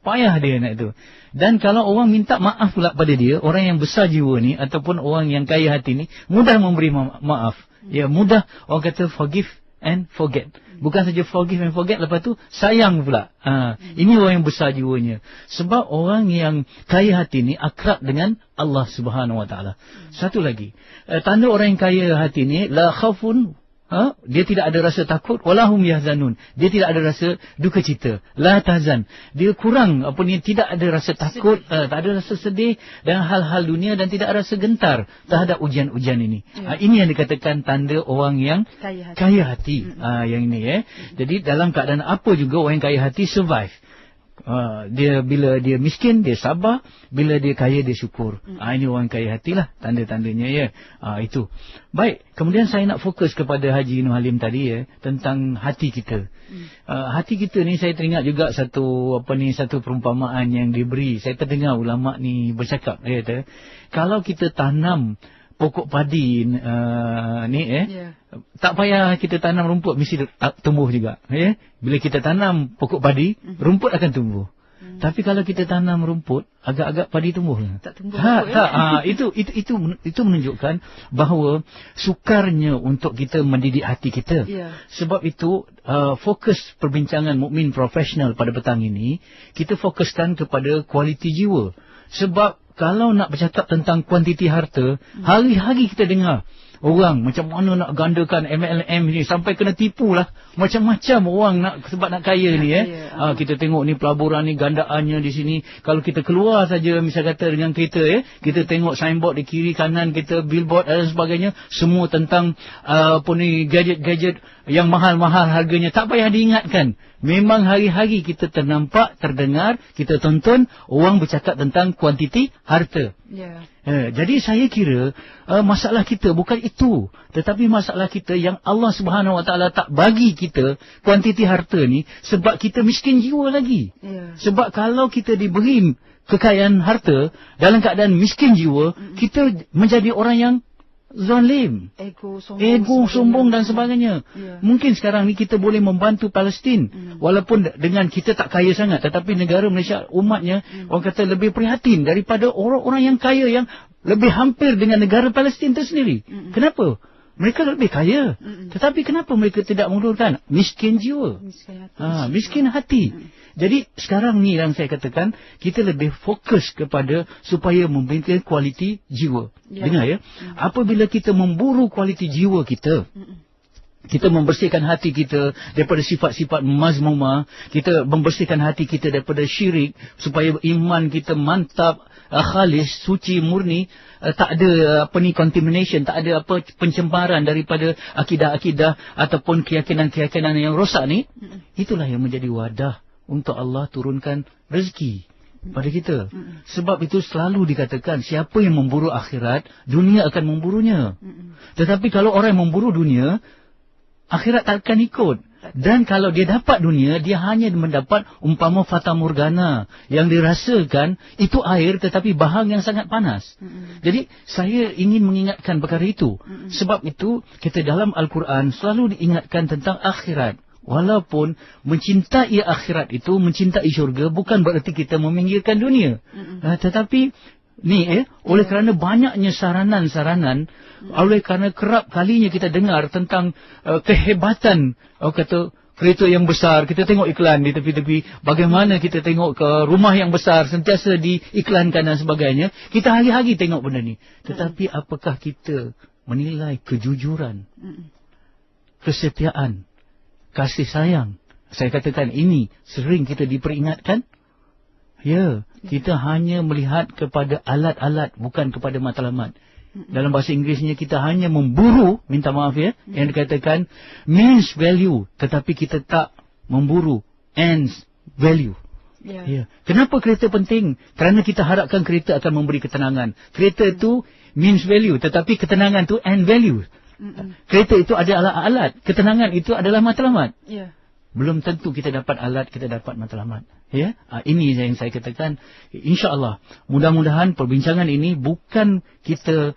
Payah dia nak itu. Dan kalau orang minta maaf pula pada dia, orang yang besar jiwa ni ataupun orang yang kaya hati ni mudah memberi maaf. Mudah, orang kata forgive and forget. Bukan saja forgive and forget, lepas tu sayang pula. Ini orang yang besar jiwanya. Sebab orang yang kaya hati ni akrab dengan Allah Subhanahu Wa Taala. Satu lagi, tanda orang yang kaya hati ni, la khaufun, dia tidak ada rasa takut, walahum yahzanun, dia tidak ada rasa duka cita, la tahzan, dia kurang tidak ada rasa takut, tak ada rasa sedih dan hal-hal dunia, dan tidak ada rasa gentar terhadap ujian-ujian ini. Ini yang dikatakan tanda orang yang kaya hati. Yang ini Jadi dalam keadaan apa juga orang yang kaya hati survive. Dia bila dia miskin dia sabar, bila dia kaya dia syukur. Ini orang kaya hatilah tanda-tandanya itu. Baik, kemudian saya nak fokus kepada Haji Nur Halim tadi tentang hati kita. Hati kita ni saya teringat juga satu perumpamaan yang diberi. Saya terdengar ulama ni bercakap, dia kata kalau kita tanam pokok padi tak payah kita tanam rumput, mesti tumbuh juga. Bila kita tanam pokok padi, rumput akan tumbuh. Tapi kalau kita tanam rumput, agak-agak padi tumbuh. Tak tumbuh. Itu menunjukkan bahawa sukarnya untuk kita mendidik hati kita. Sebab itu fokus perbincangan Mukmin Profesional pada petang ini, kita fokuskan kepada kualiti jiwa. Sebab kalau nak bercakap tentang kuantiti harta, hari-hari kita dengar orang macam mana nak gandakan MLM ni, sampai kena tipu lah. Macam-macam orang sebab nak kaya ni. Kita tengok ni pelaburan ni, gandaannya di sini. Kalau kita keluar saja misal kata dengan kereta, kita tengok signboard di kiri kanan kita, billboard dan sebagainya, semua tentang gadget-gadget yang mahal-mahal harganya. Tak payah diingatkan. Memang hari-hari kita ternampak, terdengar, kita tonton orang bercakap tentang kuantiti harta. Jadi saya kira masalah kita bukan itu, tetapi masalah kita yang Allah Subhanahu Wa Taala tak bagi kita kuantiti harta ni sebab kita miskin jiwa lagi. Sebab kalau kita diberi kekayaan harta dalam keadaan miskin jiwa, kita menjadi orang yang zalim, ego sombong dan sebagainya. Mungkin sekarang ni kita boleh membantu Palestin, walaupun dengan kita tak kaya sangat, tetapi negara Malaysia umatnya orang kata lebih prihatin daripada orang-orang yang kaya yang lebih hampir dengan negara Palestin itu sendiri. Kenapa? Mereka lebih kaya, tetapi kenapa mereka tidak menguruskan miskin jiwa, miskin hati. Jadi sekarang ni yang saya katakan, kita lebih fokus kepada supaya memberikan kualiti jiwa. Dengar apabila kita memburu kualiti jiwa kita, kita membersihkan hati kita daripada sifat-sifat mazmumah, kita membersihkan hati kita daripada syirik, supaya iman kita mantap, khalis, suci, murni, tak ada contamination, tak ada pencemaran daripada akidah-akidah ataupun keyakinan-keyakinan yang rosak ni. Itulah yang menjadi wadah untuk Allah turunkan rezeki pada kita. Sebab itu selalu dikatakan, siapa yang memburu akhirat, dunia akan memburunya. Tetapi kalau orang yang memburu dunia, akhirat tak akan ikut. Dan kalau dia dapat dunia, dia hanya mendapat umpama fata morgana yang dirasakan itu air tetapi bahang yang sangat panas. Jadi saya ingin mengingatkan perkara itu. Sebab itu kita dalam Al-Quran selalu diingatkan tentang akhirat. Walaupun mencintai akhirat itu, mencintai syurga, bukan berarti kita meminggirkan dunia. Tetapi oleh kerana banyaknya saranan-saranan, oleh kerana kerap kalinya kita dengar tentang kehebatan, kata kereta yang besar, kita tengok iklan di tepi-tepi, bagaimana kita tengok ke rumah yang besar, sentiasa diiklankan dan sebagainya, kita hari-hari tengok benda ni. Tetapi apakah kita menilai kejujuran, kesetiaan, kasih sayang? Saya katakan ini sering kita diperingatkan. Ya, kita hanya melihat kepada alat-alat, bukan kepada matlamat. Dalam bahasa Inggerisnya kita hanya memburu, minta maaf ya, yang dikatakan means value, tetapi kita tak memburu ends value. Ya. Kenapa kereta penting? Kerana kita harapkan kereta akan memberi ketenangan. Kereta itu means value, tetapi ketenangan itu end value. Kereta itu adalah alat, ketenangan itu adalah matlamat. Belum tentu kita dapat alat, kita dapat matlamat. Ya, ini yang saya katakan. InsyaAllah, mudah-mudahan perbincangan ini bukan kita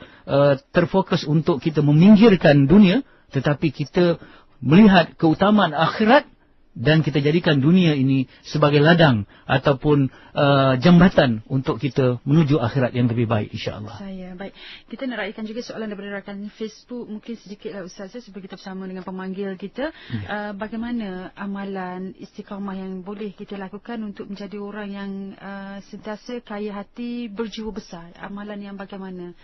terfokus untuk kita meminggirkan dunia, tetapi kita melihat keutamaan akhirat dan kita jadikan dunia ini sebagai ladang ataupun jambatan untuk kita menuju akhirat yang lebih baik, insya-Allah. Baik. Kita nak raikan juga soalan daripada rakan Facebook, mungkin sedikitlah Ustaz sebab kita bersama dengan pemanggil kita. Bagaimana amalan istiqamah yang boleh kita lakukan untuk menjadi orang yang sentiasa kaya hati, berjiwa besar? Amalan yang bagaimana?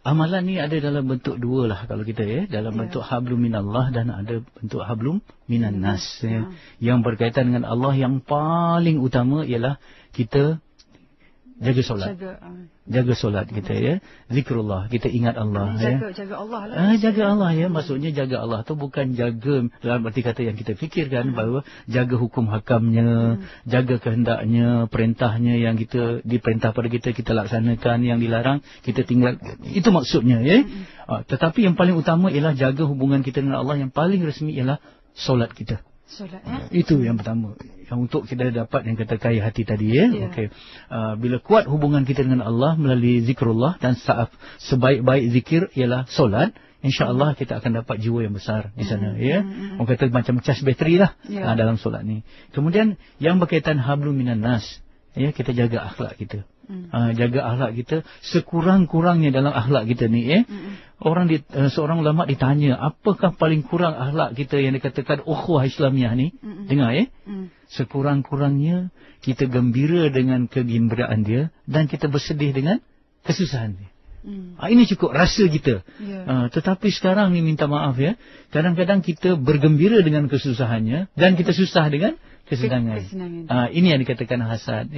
Amalan ni ada dalam bentuk dua lah kalau kita dalam bentuk hablum minallah dan ada bentuk hablum minan nas. Yang berkaitan dengan Allah, yang paling utama ialah kita jaga solat. Jaga solat kita zikrullah, kita ingat Allah. Jaga Allah lah. Jaga Allah maksudnya jaga Allah tu bukan jaga dalam arti kata yang kita fikirkan bahawa jaga hukum hakamnya, jaga kehendaknya, perintahnya yang kita diperintah pada kita, kita laksanakan, yang dilarang kita tinggal. Itu maksudnya tetapi yang paling utama ialah jaga hubungan kita dengan Allah. Yang paling rasmi ialah solat kita. Itu yang pertama, yang untuk kita dapat yang kata kaya hati tadi Okey. Bila kuat hubungan kita dengan Allah melalui zikrullah, dan sebaik-baik zikir ialah solat, insya-Allah kita akan dapat jiwa yang besar di sana Orang kata macam cas bateri lah dalam solat ni. Kemudian yang berkaitan hablum minan nas, kita jaga akhlak kita. Jaga akhlak kita sekurang-kurangnya dalam akhlak kita ni seorang ulama ditanya, apakah paling kurang akhlak kita yang dikatakan ukhuwah Islamiah ni? Dengar sekurang-kurangnya kita gembira dengan kegembiraan dia dan kita bersedih dengan kesusahan dia. Ini cukup rasa kita. Tetapi sekarang ni minta maaf kadang-kadang kita bergembira dengan kesusahannya dan kita susah dengan kesenangan. Ini yang dikatakan hasad.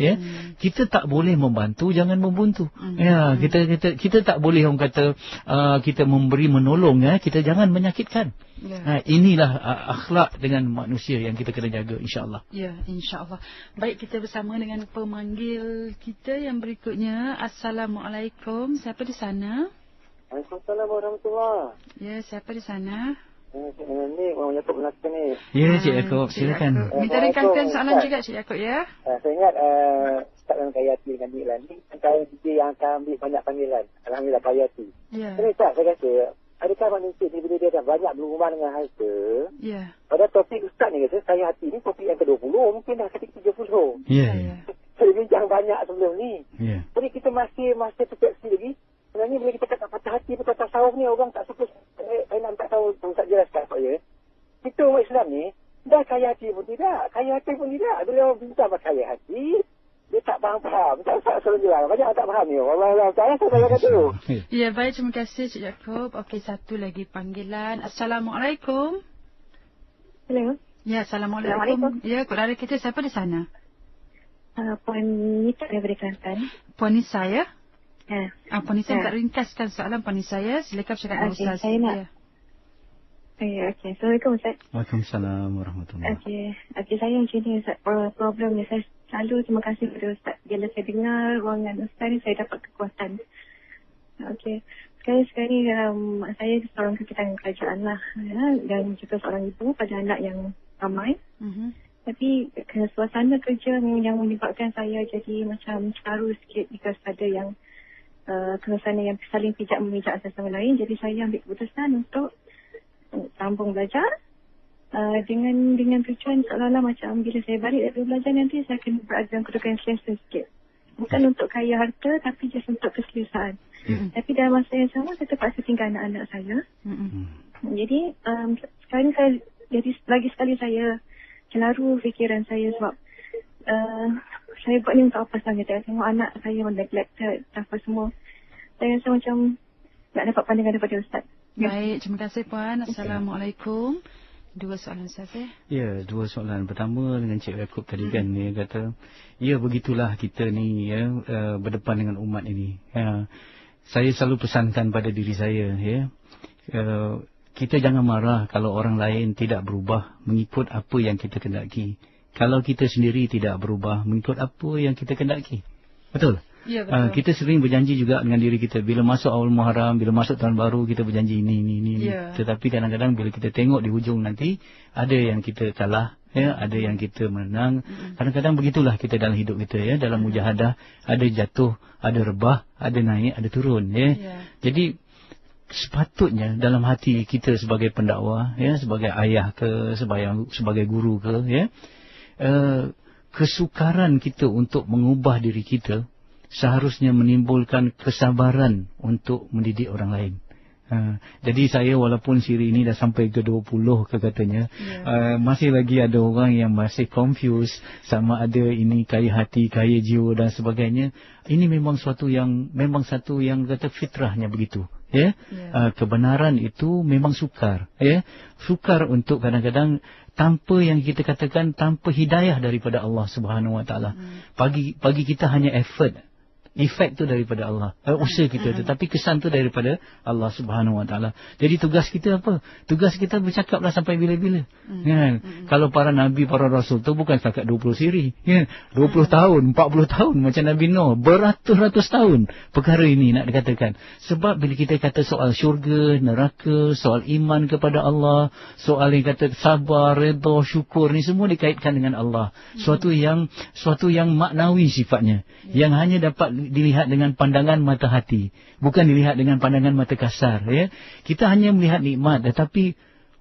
Kita tak boleh membantu, jangan membuntu. Kita tak boleh orang kata kita memberi menolong, kita jangan menyakitkan. Inilah akhlak dengan manusia yang kita kena jaga, insya-Allah. Insya-Allah. Baik, kita bersama dengan pemanggil kita yang berikutnya. Assalamualaikum. Siapa di sana? Waalaikumsalam warahmatullahi. Siapa di sana? Ni Orang Yaakob Melaka ni. Cik Yaakob, silakan. Minta ringkaskan soalan juga Cik Yaakob Saya ingat Ustaz dalam Kayati dengan Nik ni antara dia yang akan ambil banyak panggilan. Alhamdulillah Kayati. Ustaz, saya rasa adakah manusia ni bila dia dah banyak berhubungan dengan harta, pada topik Ustaz ni kata saya hati ni topik yang ke-20, mungkin dah ketik 30. Saya bincang banyak sebelum ni. Jadi kita masih persepsi lagi. Sebenarnya bila kita kata patah hati, patah tasawuf ni orang tak suka. Saya nak tak tahu Ustaz jelaskan saya. Kita umat Islam ni dah kaya hati pun tidak. Bila orang bincang kaya hati, dia tak faham. Tak selalu jelas. Banyak tak faham ni. Allah saya kata dulu. Baik, terima kasih Cik Yaakob. Okey, satu lagi panggilan. Assalamualaikum. Hello. Assalamualaikum. Keluarga kita siapa di sana? Puan Nisa daripada Kelantan. Puan Nisa Puan Nisa tak ringkaskan soalan Puan Nisa silakan cakap dengan Ustaz. Saya nak. Assalamualaikum Ustaz. Waalaikumsalam warahmatullahi. Okey, saya macam ni Ustaz. Problem ni saya selalu terima kasih kepada Ustaz. Bila saya dengar ruangan Ustaz ni, saya dapat kekuatan. Okey. Sekali-sekali saya seorang kaki tangan kerajaan lah, dan juga seorang ibu pada anak yang ramai. Tapi suasana kerja yang menyebabkan saya jadi macam caru sikit because ada yang suasana yang saling pijak-memijak satu sama lain. Jadi saya ambil keputusan untuk sambung belajar dengan tujuan seolah-olah macam bila saya balik dari belajar nanti saya akan berada dalam kedudukan selesa sikit. Bukan untuk kaya harta tapi just untuk keselesaan. Tapi dalam masa yang sama saya terpaksa tinggal anak-anak saya. Jadi sekarang saya jadi lagi sekali saya celaru fikiran saya sebab saya buat ni untuk apa sebenarnya. Saya tengok anak saya neglected apa semua. Saya rasa macam nak dapat pandangan daripada Ustaz. Baik, terima kasih Puan. Assalamualaikum. Dua soalan Ustaz. Ya, dua soalan. Pertama dengan Cik Yaakob tadi kan, dia kata, ya begitulah kita ni ya, berdepan dengan umat ini. Saya selalu pesankan pada diri saya, ya, kita jangan marah kalau orang lain tidak berubah mengikut apa yang kita kendaki. Kalau kita sendiri tidak berubah mengikut apa yang kita kendaki. Betul? Ya, betul. Kita sering berjanji juga dengan diri kita. Bila masuk awal Muharram, bila masuk tahun baru, kita berjanji ini. Ya. Tetapi kadang-kadang bila kita tengok di hujung nanti, ada yang kita kalah, ya, ada yang kita menang. Kadang-kadang begitulah kita dalam hidup kita, ya. Dalam mujahadah, ada jatuh, ada rebah, ada naik, ada turun, ya. Jadi sepatutnya dalam hati kita sebagai pendakwah, ya, sebagai ayah ke, sebagai guru ke, ya, kesukaran kita untuk mengubah diri kita seharusnya menimbulkan kesabaran untuk mendidik orang lain. Jadi saya walaupun siri ini dah sampai ke 20 ke katanya, masih lagi ada orang yang masih confused sama ada ini kaya hati, kaya jiwa dan sebagainya. Ini memang satu yang kata fitrahnya begitu. Ya, kebenaran itu memang sukar. Ya, sukar untuk kadang-kadang tanpa yang kita katakan tanpa hidayah daripada Allah Subhanahu Wa Taala. Bagi kita hanya effort. Efek tu daripada Allah, usaha kita, tetapi kesan tu daripada Allah Subhanahu Wa Taala. Jadi tugas kita apa? Tugas kita bercakaplah sampai bila-bila. Kan? Kalau para nabi, para rasul tu bukan setakat 20 siri, kan? 20 tahun, 40 tahun macam Nabi Nuh, beratus-ratus tahun perkara ini nak dikatakan. Sebab bila kita kata soal syurga, neraka, soal iman kepada Allah, soal yang kata sabar, redha, syukur, ni semua dikaitkan dengan Allah. Suatu yang maknawi sifatnya, yang hanya dapat dilihat dengan pandangan mata hati, bukan dilihat dengan pandangan mata kasar, ya. Kita hanya melihat nikmat, tetapi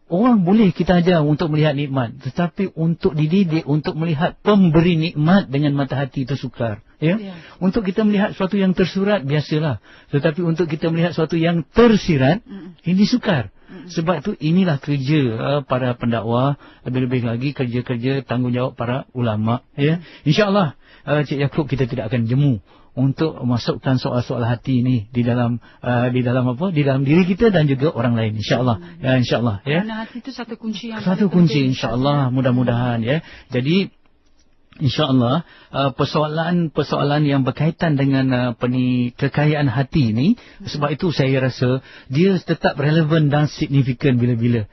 orang boleh kita ajar untuk melihat nikmat, tetapi untuk dididik untuk melihat pemberi nikmat dengan mata hati itu sukar, ya. Untuk kita melihat sesuatu yang tersurat biasalah, tetapi untuk kita melihat sesuatu yang tersirat ini sukar. Sebab itu inilah kerja para pendakwah, lebih-lebih lagi kerja-kerja tanggungjawab para ulama, ya. InsyaAllah Cik Yaakob kita tidak akan jemu untuk masukkan soal-soal hati ini di dalam diri kita dan juga orang lain, insyaallah. Ya, insyaallah, ya. Kerana hati itu satu kunci insyaallah, mudah-mudahan, ya. Jadi InsyaAllah persoalan yang berkaitan dengan kekayaan hati ini, sebab itu saya rasa dia tetap relevan dan signifikan bila-bila.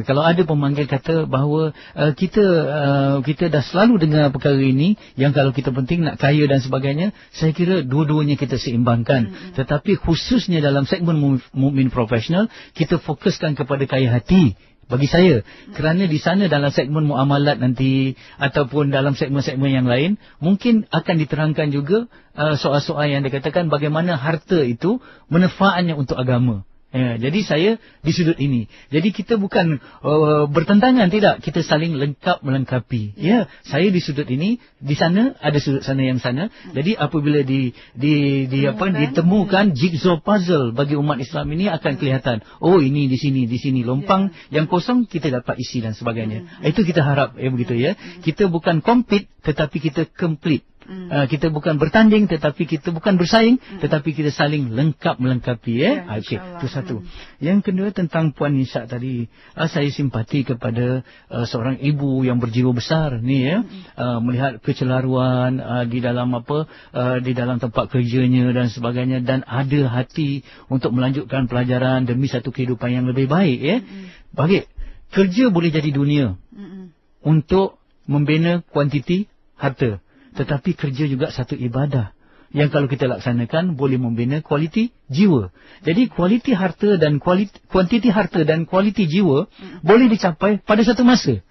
Kalau ada pemanggil kata bahawa kita dah selalu dengar perkara ini, yang kalau kita penting nak kaya dan sebagainya, saya kira dua-duanya kita seimbangkan. Tetapi khususnya dalam segmen mukmin profesional, kita fokuskan kepada kaya hati. Bagi saya, kerana di sana dalam segmen muamalat nanti ataupun dalam segmen-segmen yang lain mungkin akan diterangkan juga soal-soal yang dikatakan bagaimana harta itu manfaatnya untuk agama. Ya, jadi saya di sudut ini. Jadi kita bukan bertentangan, tidak. Kita saling lengkap melengkapi. Ya, saya di sudut ini, di sana ada sudut sana yang sana. Jadi apabila ditemukan jigsaw puzzle bagi umat Islam ini akan kelihatan. Oh, ini di sini lompang yang kosong kita dapat isi dan sebagainya. Itu kita harap begitu, ya. Kita bukan compete tetapi kita complete. Kita bukan bertanding tetapi kita bukan bersaing, tetapi kita saling lengkap melengkapi, ya. Okey, itu satu. Yang kedua tentang Puan Nisa tadi, saya simpati kepada seorang ibu yang berjiwa besar ni, ya. Melihat kecelaruan di dalam di dalam tempat kerjanya dan sebagainya, dan ada hati untuk melanjutkan pelajaran demi satu kehidupan yang lebih baik, ya. Bagi kerja boleh jadi dunia untuk membina kuantiti harta. Tetapi kerja juga satu ibadah. yang kalau kita laksanakan boleh membina kualiti jiwa. Jadi kualiti harta dan kuantiti harta dan kualiti jiwa boleh dicapai pada satu masa.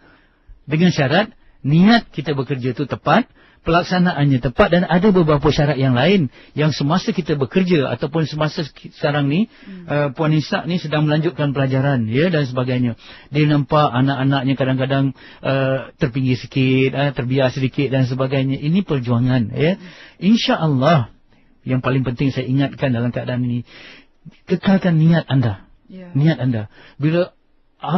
Dengan syarat niat kita bekerja itu tepat, pelaksanaannya tepat, dan ada beberapa syarat yang lain yang semasa kita bekerja ataupun semasa sekarang ni Puan Nisa ni sedang melanjutkan pelajaran ya dan sebagainya. Dia nampak anak-anaknya kadang-kadang terpinggir sikit, terbiar sedikit dan sebagainya. Ini perjuangan ya. Insya-Allah yang paling penting saya ingatkan dalam keadaan ini, kekalkan niat anda. Niat anda. Bila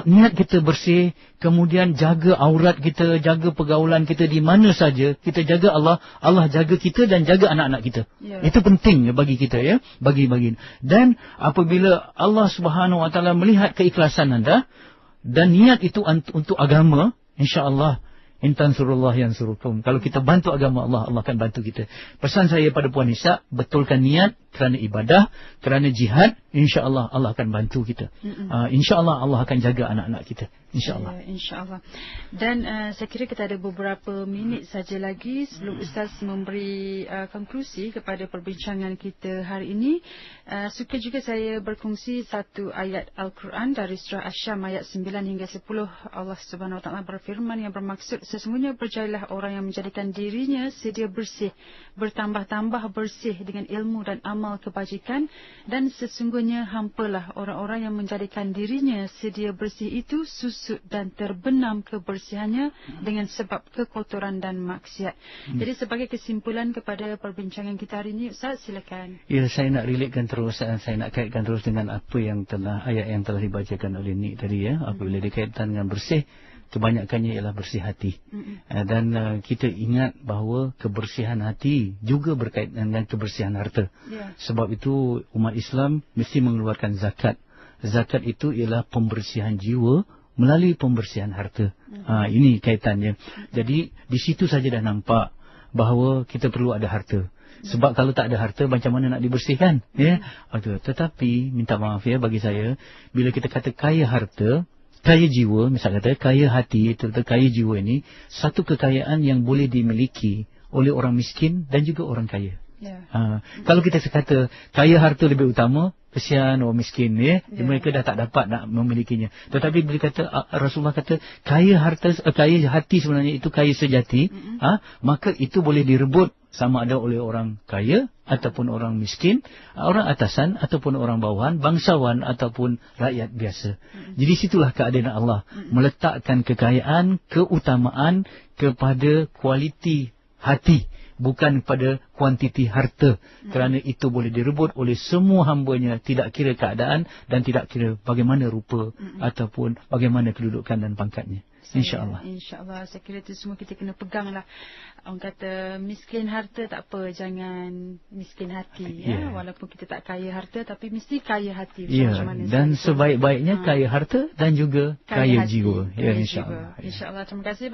niat kita bersih, kemudian jaga aurat kita, jaga pergaulan kita di mana saja, kita jaga Allah, Allah jaga kita dan jaga anak-anak kita. Itu penting bagi kita ya, bagi. Dan apabila Allah Subhanahu Wa Taala melihat keikhlasan anda dan niat itu untuk agama, insya-Allah in tansurullah yansurukum. Kalau kita bantu agama Allah, Allah akan bantu kita. Pesan saya pada Puan Nisa, betulkan niat kerana ibadah, kerana jihad, insya-Allah Allah akan bantu kita. Insya-Allah Allah akan jaga anak-anak kita. InsyaAllah. InsyaAllah. Dan saya kira kita ada beberapa minit saja lagi sebelum Ustaz memberi konklusi kepada perbincangan kita hari ini. Suka juga saya berkongsi satu ayat Al-Quran dari surah Asy-Syam ayat 9 hingga 10. Allah Subhanahu Wa Taala berfirman yang bermaksud, sesungguhnya berjadilah orang yang menjadikan dirinya sedia bersih, bertambah-tambah bersih dengan ilmu dan amal kebajikan, dan sesungguhnya hampalah orang-orang yang menjadikan dirinya sedia bersih itu susut dan terbenam kebersihannya dengan sebab kekotoran dan maksiat. Jadi sebagai kesimpulan kepada perbincangan kita hari ini, Ustaz silakan. Ya, saya nak relatekan terus, saya nak kaitkan terus dengan apa yang ayat yang telah dibacakan oleh Nik tadi ya. Apabila dikaitkan dengan bersih, kebanyakannya ialah bersih hati. Dan kita ingat bahawa kebersihan hati juga berkaitan dengan kebersihan harta. Sebab itu umat Islam mesti mengeluarkan zakat. Zakat itu ialah pembersihan jiwa melalui pembersihan harta. Ini kaitannya. Jadi di situ saja dah nampak bahawa kita perlu ada harta. Sebab kalau tak ada harta, macam mana nak dibersihkan? Ya. Tetapi minta maaf ya bagi saya, bila kita kata kaya harta, kaya jiwa, misal kata kaya hati, kaya jiwa ini satu kekayaan yang boleh dimiliki oleh orang miskin dan juga orang kaya. Kalau kita kata kaya harta lebih utama, kesian orang miskin ya, mereka dah tak dapat nak memilikinya. Tetapi bila kata Rasulullah kata kaya harta, kaya hati sebenarnya itu kaya sejati, maka itu boleh direbut sama ada oleh orang kaya ataupun orang miskin, orang atasan ataupun orang bawahan, bangsawan ataupun rakyat biasa. Jadi situlah keadaan Allah meletakkan kekayaan, keutamaan kepada kualiti hati, bukan pada kuantiti harta, kerana itu boleh direbut oleh semua hambanya, tidak kira keadaan dan tidak kira bagaimana rupa ataupun bagaimana kedudukan dan pangkatnya. InsyaAllah. InsyaAllah. Saya kira itu semua kita kena peganglah. Orang kata miskin harta tak apa, jangan miskin hati. Walaupun kita tak kaya harta, tapi mesti kaya hati. Macam mana dan sebaik-baiknya kaya harta dan juga kaya jiwa. InsyaAllah. InsyaAllah. Terima kasih.